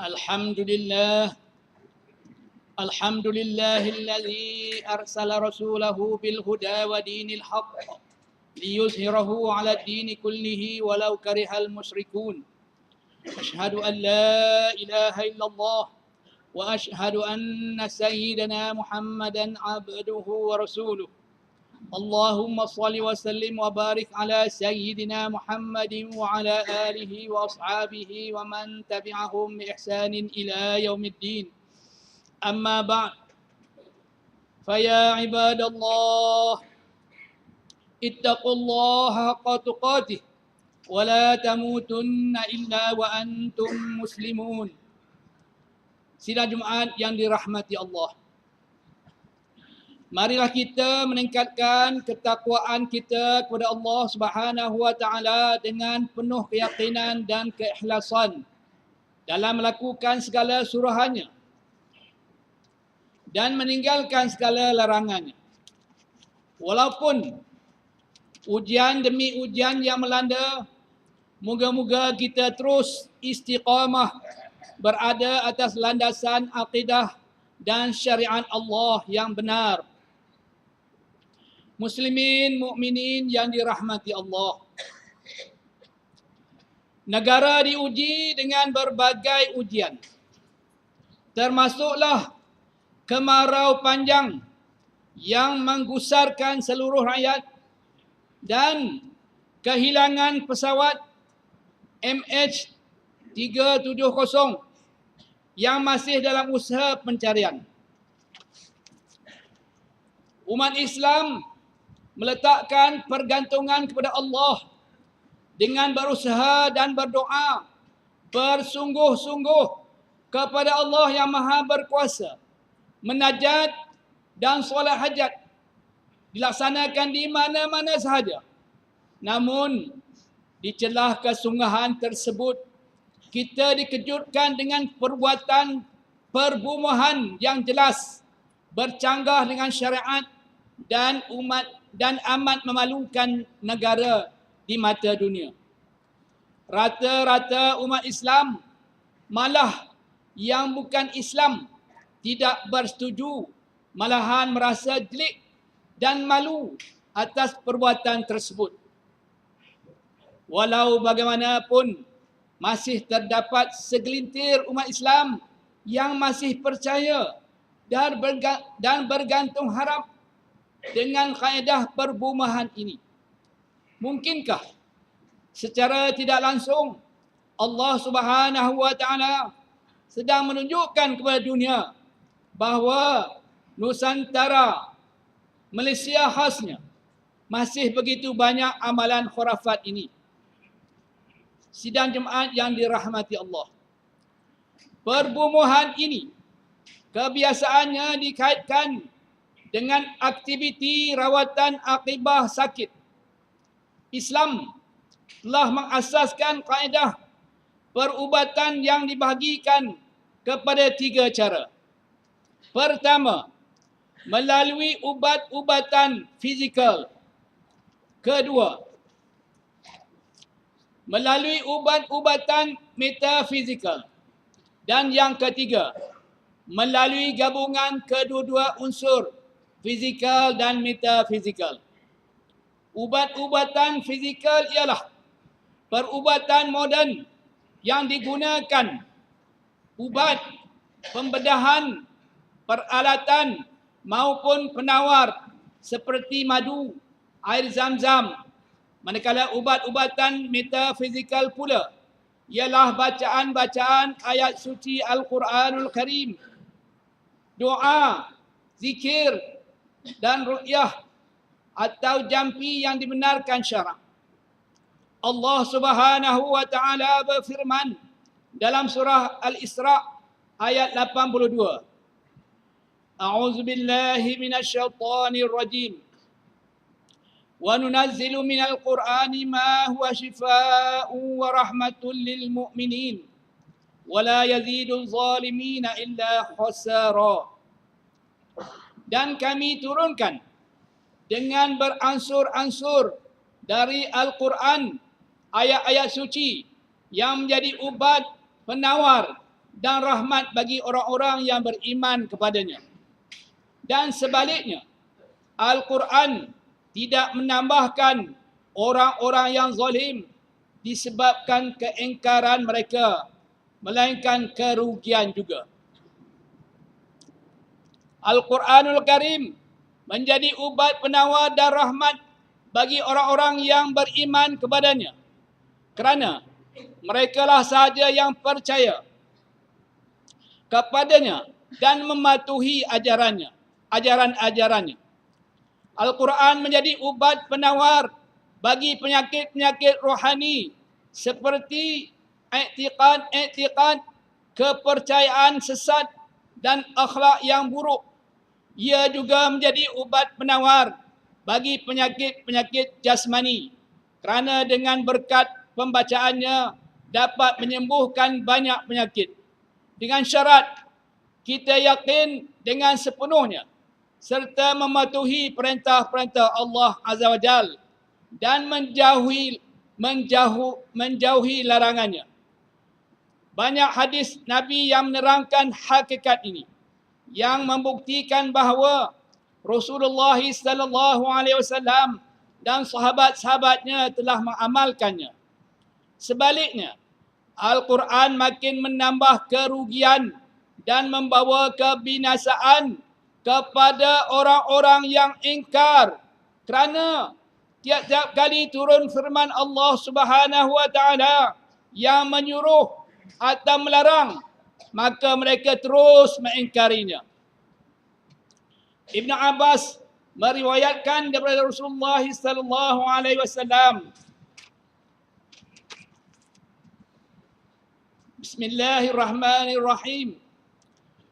الحمد لله الحمد لله الذي أرسل رسوله بالهدى ودين الحق ليظهره على الدين كله ولو كره المشركون. أشهد أن لا إله إلا الله وأشهد أن سيدنا محمدا عبده ورسوله. اللهم صل وسلم وبارك على سيدنا محمد وعلى آله وأصحابه ومن تبعهم بإحسان إلى يوم الدين. أما بعد، فيا عباد الله اتقوا الله حق تقاته ولا تموتن إلا وأنتم مسلمون. Sidang Jumaat yang dirahmati Allah, marilah kita meningkatkan ketakwaan kita kepada Allah Subhanahu wa taala dengan penuh keyakinan dan keikhlasan dalam melakukan segala suruhannya dan meninggalkan segala larangannya. Walaupun ujian demi ujian yang melanda, moga-moga kita terus istiqamah berada atas landasan akidah dan syariat Allah yang benar. Muslimin, mukminin yang dirahmati Allah, negara diuji dengan berbagai ujian, termasuklah kemarau panjang yang menggusarkan seluruh rakyat dan kehilangan pesawat MH370 yang masih dalam usaha pencarian. Umat Islam meletakkan pergantungan kepada Allah dengan berusaha dan berdoa bersungguh-sungguh kepada Allah yang Maha Berkuasa. Menajat dan solat hajat dilaksanakan di mana-mana sahaja. Namun, di celah kesungguhan tersebut, kita dikejutkan dengan perbuatan perbunuhan yang jelas, bercanggah dengan syariat dan amat memalukan negara di mata dunia. Rata-rata umat Islam, malah yang bukan Islam, tidak bersetuju, malahan merasa jelik dan malu atas perbuatan tersebut. Walau bagaimanapun, masih terdapat segelintir umat Islam yang masih percaya dan bergantung harap dengan kaedah perbumahan ini. Mungkinkah secara tidak langsung Allah Subhanahu wa taala sedang menunjukkan kepada dunia bahawa Nusantara, Malaysia khasnya, masih begitu banyak amalan khurafat ini. Sidang Jumaat yang dirahmati Allah, perbunuhan ini kebiasaannya dikaitkan dengan aktiviti rawatan akibah sakit. Islam telah mengasaskan kaedah perubatan yang dibahagikan kepada 3 cara. Pertama, melalui ubat-ubatan fizikal. Kedua, melalui ubat-ubatan metafizikal. Dan yang ketiga, melalui gabungan kedua-dua unsur, fizikal dan metafizikal. Ubat-ubatan fizikal ialah perubatan moden yang digunakan ubat, pembedahan, peralatan maupun penawar seperti madu, air zam-zam. Manakala ubat-ubatan metafizikal pula ialah bacaan-bacaan ayat suci Al-Quranul Karim, doa, zikir dan ruqyah atau jampi yang dibenarkan syarak. Allah Subhanahu wa taala berfirman dalam surah Al-Isra ayat 82. A'udzu billahi minasyaitonir rajim. Wa nunazzilu minal Qur'ani ma huwa shifaa'un wa rahmatun lil mu'minin wa la yazidul zalimina illa khasara. Dan kami turunkan dengan beransur-ansur dari Al-Quran ayat-ayat suci yang menjadi ubat, penawar dan rahmat bagi orang-orang yang beriman kepadanya. Dan sebaliknya, Al-Quran tidak menambahkan orang-orang yang zalim disebabkan keingkaran mereka, melainkan kerugian juga. Al-Quranul Karim menjadi ubat penawar dan rahmat bagi orang-orang yang beriman kepadanya, kerana merekalah sahaja yang percaya kepadanya dan mematuhi ajaran-ajarannya. Al-Quran menjadi ubat penawar bagi penyakit-penyakit rohani seperti i'tiqad, kepercayaan sesat dan akhlak yang buruk. Ia juga menjadi ubat penawar bagi penyakit-penyakit jasmani, kerana dengan berkat pembacaannya dapat menyembuhkan banyak penyakit. Dengan syarat kita yakin dengan sepenuhnya serta mematuhi perintah-perintah Allah Azza wa Jal dan menjauhi larangannya. Banyak hadis Nabi yang menerangkan hakikat ini, yang membuktikan bahawa Rasulullah sallallahu alaihi wasallam dan sahabat-sahabatnya telah mengamalkannya. Sebaliknya, Al-Quran makin menambah kerugian dan membawa kebinasaan kepada orang-orang yang ingkar, kerana tiap-tiap kali turun firman Allah Subhanahu wa taala yang menyuruh atau melarang, maka mereka terus mengingkarinya. Ibn Abbas meriwayatkan daripada Rasulullah sallallahu alaihi wasallam, Bismillahirrahmanirrahim.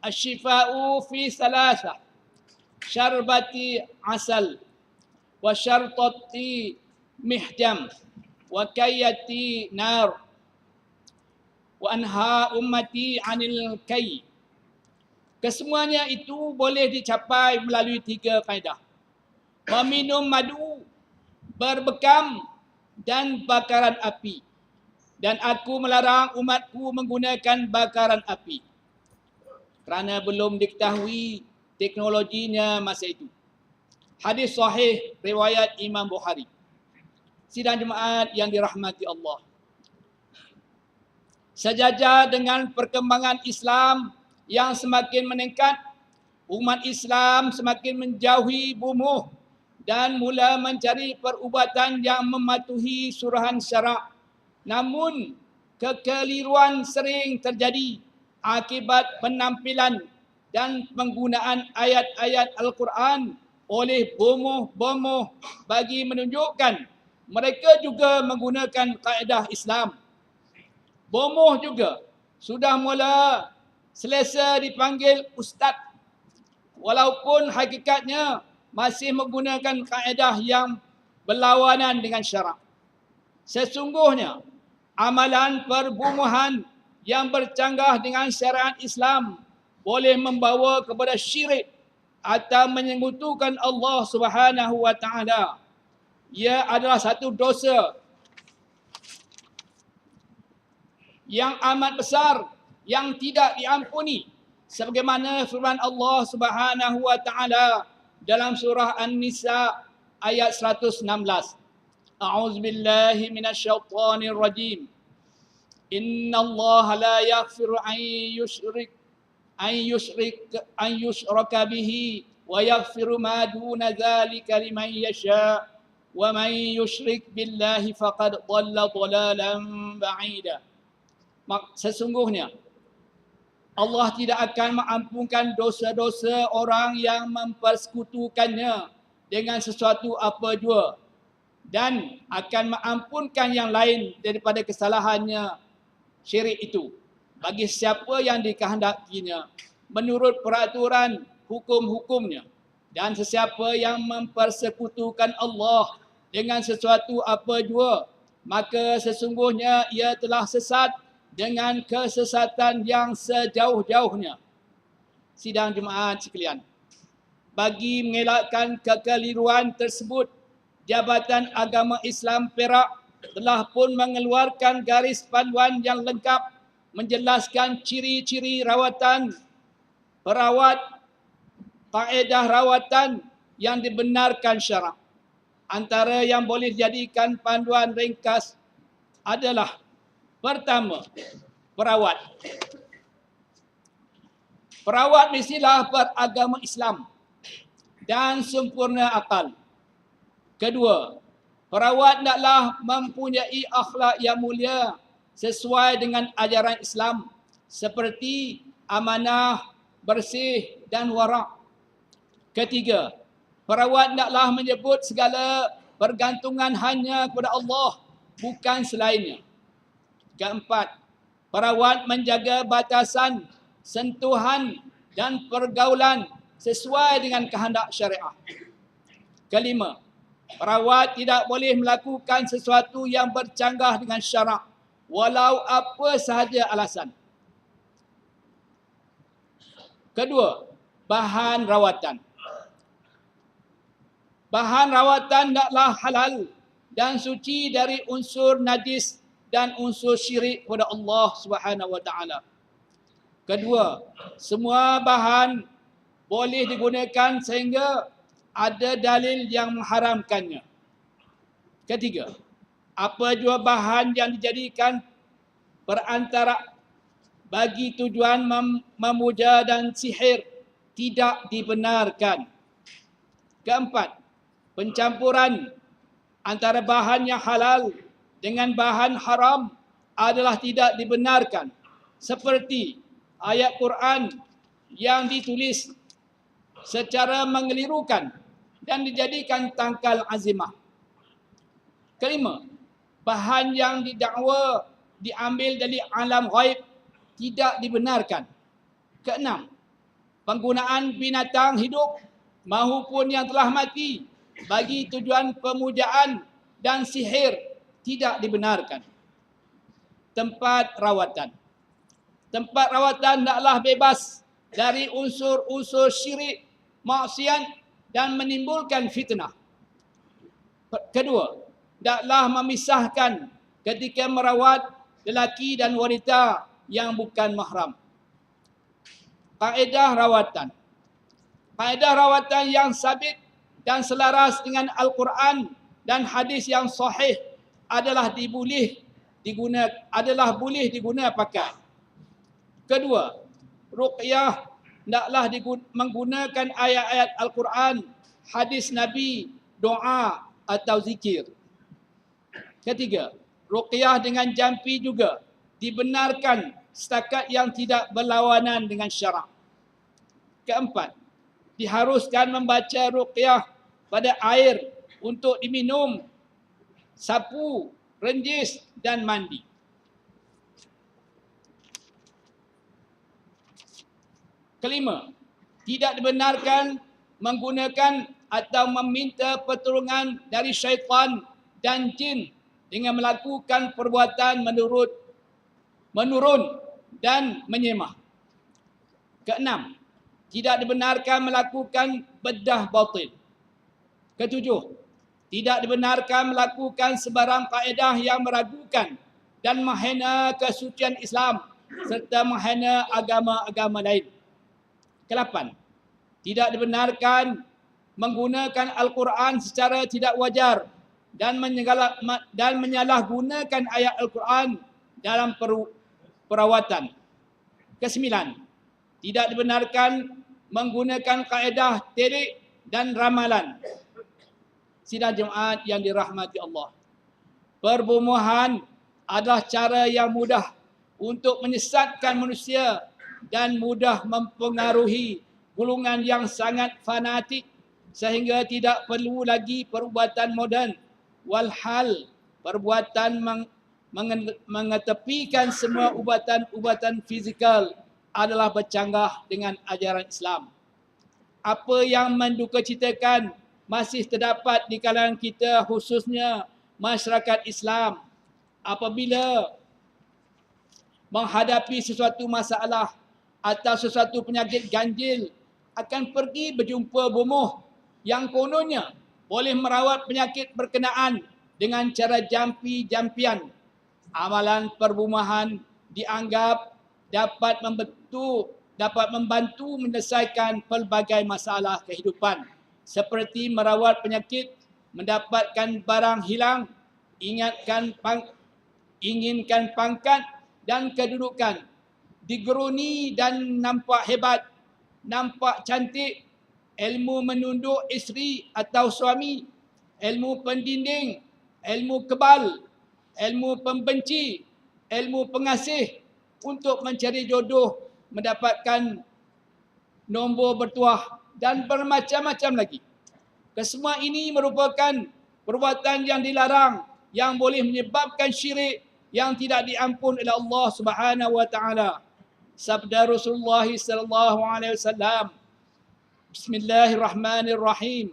Asyifa'u fi salasah. Syarbati asal. Wa syartati mihjam. Wa kayyati nar. Wa anha ummati anil kay. Kesemuanya itu boleh dicapai melalui 3 kaedah. Meminum madu, berbekam dan bakaran api. Dan aku melarang umatku menggunakan bakaran api, kerana belum diketahui teknologinya masa itu. Hadis sahih riwayat Imam Bukhari. Sidang jemaat yang dirahmati Allah, sejajar dengan perkembangan Islam yang semakin meningkat, umat Islam semakin menjauhi bumuh dan mula mencari perubatan yang mematuhi surahan syarak. Namun, kekeliruan sering terjadi akibat penampilan dan penggunaan ayat-ayat Al-Quran oleh bomoh-bomoh bagi menunjukkan mereka juga menggunakan kaedah Islam. Bomoh juga sudah mula selesa dipanggil ustaz, walaupun hakikatnya masih menggunakan kaedah yang berlawanan dengan syarak. Sesungguhnya, amalan perbunuhan yang bercanggah dengan syariat Islam boleh membawa kepada syirik atau menyekutukan Allah Subhanahu wa taala. Ia adalah satu dosa yang amat besar yang tidak diampuni, sebagaimana firman Allah Subhanahu wa taala dalam surah An-Nisa ayat 116. A'udzu billahi minasyaitonir rajim. Innallaha la yaghfiru an yushraka bihi wa yaghfiru ma duna dzalika liman yasha wa man yusyrik billahi faqad dhalla dhalalan ba'ida. Sesungguhnya Allah tidak akan mengampunkan dosa-dosa orang yang mempersekutukannya dengan sesuatu apa jua, dan akan mengampunkan yang lain daripada kesalahannya syirik itu bagi siapa yang dikehendakinya menurut peraturan hukum-hukumnya. Dan sesiapa yang mempersekutukan Allah dengan sesuatu apa jua, maka sesungguhnya ia telah sesat dengan kesesatan yang sejauh-jauhnya. Sidang jemaat sekalian, bagi mengelakkan kekeliruan tersebut, Jabatan Agama Islam Perak telah pun mengeluarkan garis panduan yang lengkap menjelaskan ciri-ciri rawatan perawat, kaedah rawatan yang dibenarkan syarak. Antara yang boleh dijadikan panduan ringkas adalah pertama, perawat. Perawat mestilah beragama Islam dan sempurna akal. Kedua, perawat hendaklah mempunyai akhlak yang mulia sesuai dengan ajaran Islam seperti amanah, bersih dan warak. Ketiga, perawat hendaklah menyebut segala pergantungan hanya kepada Allah, bukan selainnya. Keempat, perawat menjaga batasan, sentuhan dan pergaulan sesuai dengan kehendak syariah. Kelima, perawat tidak boleh melakukan sesuatu yang bercanggah dengan syarak, walau apa sahaja alasan. Kedua, bahan rawatan. Bahan rawatan hendaklah halal dan suci dari unsur najis dan unsur syirik kepada Allah Subhanahu wa taala. Kedua, semua bahan boleh digunakan sehingga ada dalil yang mengharamkannya. Ketiga, apa jua bahan yang dijadikan perantara bagi tujuan memuja dan sihir tidak dibenarkan. Keempat, pencampuran antara bahan yang halal dengan bahan haram adalah tidak dibenarkan. Seperti ayat Quran yang ditulis secara mengelirukan dan dijadikan tangkal azimah. Kelima, bahan yang didakwa diambil dari alam ghaib tidak dibenarkan. Keenam, penggunaan binatang hidup maupun yang telah mati bagi tujuan pemujaan dan sihir tidak dibenarkan. Tempat rawatan. Tempat rawatan hendaklah bebas dari unsur-unsur syirik, maksiat dan menimbulkan fitnah. Kedua, hendaklah memisahkan ketika merawat lelaki dan wanita yang bukan mahram. Kaedah rawatan. Kaedah rawatan yang sabit dan selaras dengan Al-Quran dan hadis yang sahih boleh diguna pakai. Kedua, ruqyah hendaklah menggunakan ayat-ayat Al-Quran, hadis Nabi, doa atau zikir. Ketiga, ruqyah dengan jampi juga dibenarkan setakat yang tidak berlawanan dengan syarak. Keempat, diharuskan membaca ruqyah pada air untuk diminum, sapu, renjis dan mandi. Kelima, tidak dibenarkan menggunakan atau meminta pertolongan dari syaitan dan jin dengan melakukan perbuatan menurun dan menyemah. Keenam, tidak dibenarkan melakukan bedah batil. Ketujuh, tidak dibenarkan melakukan sebarang kaedah yang meragukan dan menghina kesucian Islam serta menghina agama-agama lain. Kelapan, tidak dibenarkan menggunakan Al-Quran secara tidak wajar dan menyalahgunakan ayat Al-Quran dalam perawatan. Kesembilan, tidak dibenarkan menggunakan kaedah terik dan ramalan. Sidang jemaat yang dirahmati Allah. Perbumuhan adalah cara yang mudah untuk menyesatkan manusia dan mudah mempengaruhi golongan yang sangat fanatik sehingga tidak perlu lagi perubatan moden. Walhal perbuatan mengetepikan semua ubatan fizikal adalah bercanggah dengan ajaran Islam. Apa yang mendukacitakan masih terdapat di kalangan kita, khususnya masyarakat Islam, apabila menghadapi sesuatu masalah atau sesuatu penyakit ganjil akan pergi berjumpa bomoh yang kononnya boleh merawat penyakit berkenaan dengan cara jampi-jampian. Amalan perbumahan dianggap dapat membantu menyelesaikan pelbagai masalah kehidupan seperti merawat penyakit, mendapatkan barang hilang, inginkan pangkat dan kedudukan, digeruni dan nampak hebat, nampak cantik, ilmu menunduk isteri atau suami, ilmu pendinding, ilmu kebal, ilmu pembenci, ilmu pengasih untuk mencari jodoh, mendapatkan nombor bertuah dan bermacam-macam lagi. Kesemua ini merupakan perbuatan yang dilarang yang boleh menyebabkan syirik yang tidak diampun oleh Allah Subhanahu wa taala. Sabda Rasulullah sallallahu alaihi wasallam, Bismillahirrahmanirrahim.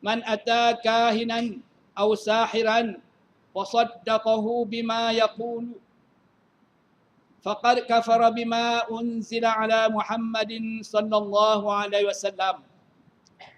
Man ata kahinan aw sahiran wa saddaqahu bima yaqulu faqad kafara bima unzila ala Muhammadin sallallahu alaihi wasallam.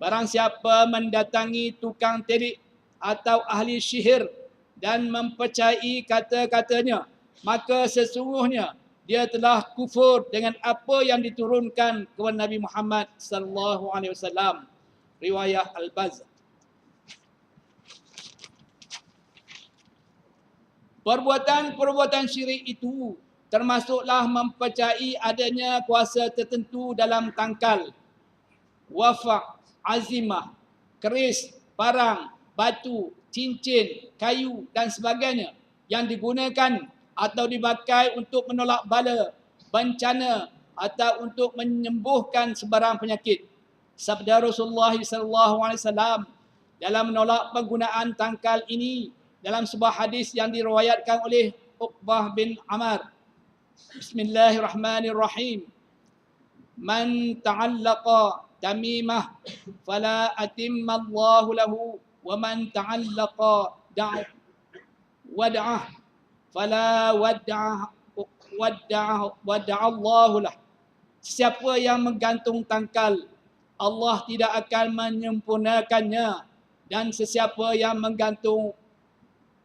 Barang siapa mendatangi tukang telik atau ahli sihir dan mempercayai kata-katanya, maka sesungguhnya dia telah kufur dengan apa yang diturunkan kepada Nabi Muhammad sallallahu alaihi wasallam. Riwayat Al-Bazzar. Perbuatan syirik itu termasuklah mempercayai adanya kuasa tertentu dalam tangkal, wafak, azimah, keris, parang, batu, cincin, kayu dan sebagainya yang digunakan atau dipakai untuk menolak bala, bencana atau untuk menyembuhkan sebarang penyakit. Sabda Rasulullah SAW dalam menolak penggunaan tangkal ini dalam sebuah hadis yang diriwayatkan oleh Uqbah bin Amr. Bismillahirrahmanirrahim. Man ta'allaqa tamimah fala atimmallahu lahu wa man ta'allaqa wad'ah fala wadda'allahu lah. Siapa yang menggantung tangkal, Allah tidak akan menyempurnakannya, dan sesiapa yang menggantung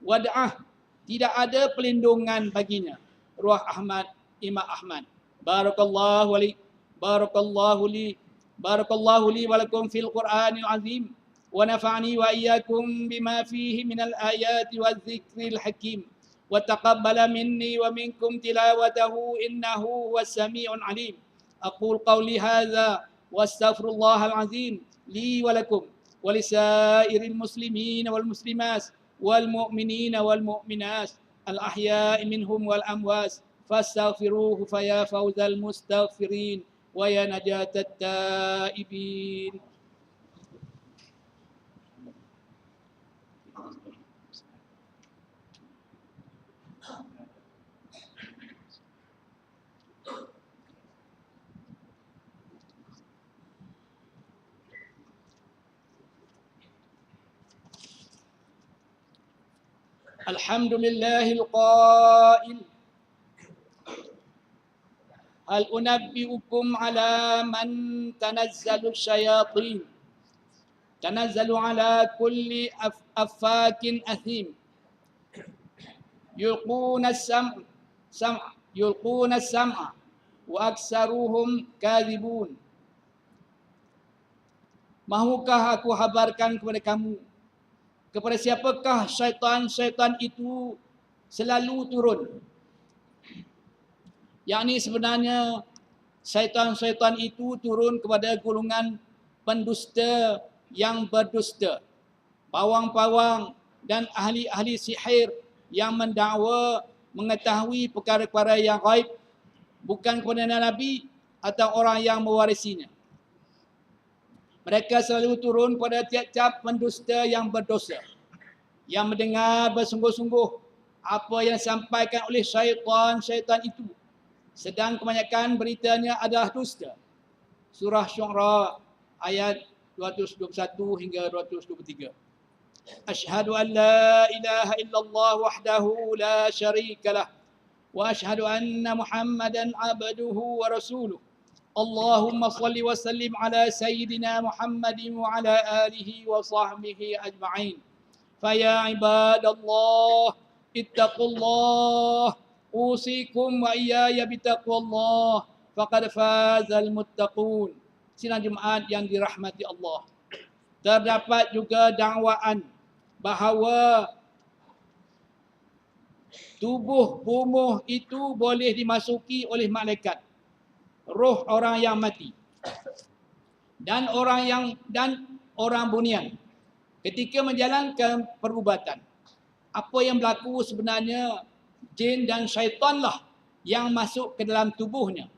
wad'ah, tidak ada pelindungan baginya. Ruah Ahmad, Imam Ahmad. Barakallahu li wa lakum fil Qur'anil azim wa nafa'ani wa iyyakum bima fihi minal ayati wadh-dhikril hakim. وتقبل مني ومنكم تلاوته إنه هو السميع العليم. أقول قولي هذا واستغفر الله العظيم لي ولكم ولسائر المسلمين والمسلمات والمؤمنين والمؤمنات الأحياء منهم والأموات فاستغفروه فيا فوز المستغفرين ويا نجاة التائبين. Alhamdulillahil qail. Hal unabbiukum ala man tanazzalu syayatin. Tanazzalu ala kulli affakin athim. Yulquna as-sam'a wa aksaruhum kadhibun. Mahukah aku habarkan kepada kamu kepada siapakah syaitan-syaitan itu selalu turun? Yakni sebenarnya syaitan-syaitan itu turun kepada golongan pendusta yang berdusta, pawang-pawang dan ahli-ahli sihir yang mendakwa mengetahui perkara-perkara yang gaib, bukan kepada Nabi atau orang yang mewarisinya. Mereka selalu turun pada tiap-tiap pendusta yang berdosa, yang mendengar bersungguh-sungguh apa yang disampaikan oleh syaitan-syaitan itu, sedang kebanyakan beritanya adalah dusta. Surah Syu'ara ayat 221 hingga 223. Asyhadu an la ilaha illallah wahdahu la syarika lah wa asyhadu anna Muhammadan abduhu wa rasuluh. Allahumma salli wa sallim ala sayyidina Muhammadin wa ala alihi wa sahbihi ajma'in. Faya ibadallah ittaqullah usikum wa iyaya bitaqwallah faqad fazal muttaqun. Sidang Jumaat yang dirahmati Allah. Terdapat juga dakwaan bahawa tubuh bumuh itu boleh dimasuki oleh malaikat, roh orang yang mati dan orang bunian ketika menjalankan perubatan. Apa yang berlaku sebenarnya, jin dan syaitanlah yang masuk ke dalam tubuhnya.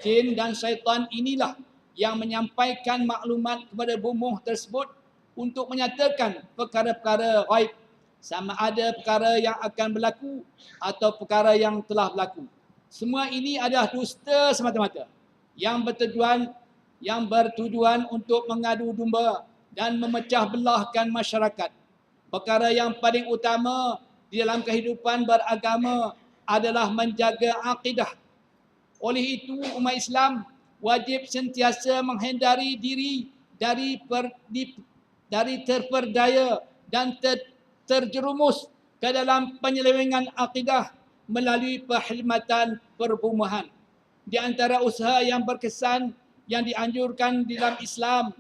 Jin dan syaitan inilah yang menyampaikan maklumat kepada bumuh tersebut untuk menyatakan perkara-perkara ghaib, sama ada perkara yang akan berlaku atau perkara yang telah berlaku. Semua ini adalah dusta semata-mata yang bertujuan untuk mengadu domba dan memecah belahkan masyarakat. Perkara yang paling utama di dalam kehidupan beragama adalah menjaga akidah. Oleh itu, umat Islam wajib sentiasa menghindari diri dari terperdaya dan terjerumus ke dalam penyelewengan akidah melalui perkhidmatan perbumuhan. Di antara usaha yang berkesan yang dianjurkan di dalam Islam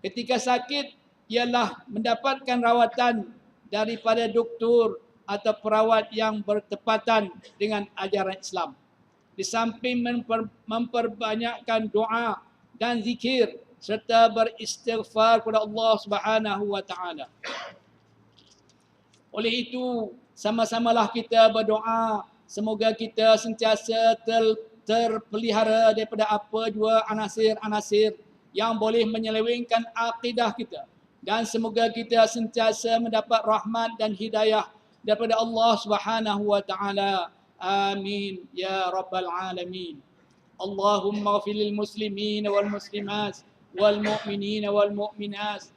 ketika sakit ialah mendapatkan rawatan daripada doktor atau perawat yang bertepatan dengan ajaran Islam. Di samping memperbanyakkan doa dan zikir serta beristighfar kepada Allah Subhanahu wa taala. Oleh itu, sama-samalah kita berdoa semoga kita sentiasa terpelihara daripada apa jua anasir-anasir yang boleh menyelewengkan akidah kita, dan semoga kita sentiasa mendapat rahmat dan hidayah daripada Allah Subhanahu wa taala. Amin ya rabbal alamin. Allahumma ighfir lil muslimin wal muslimat wal mu'minin wal mu'minat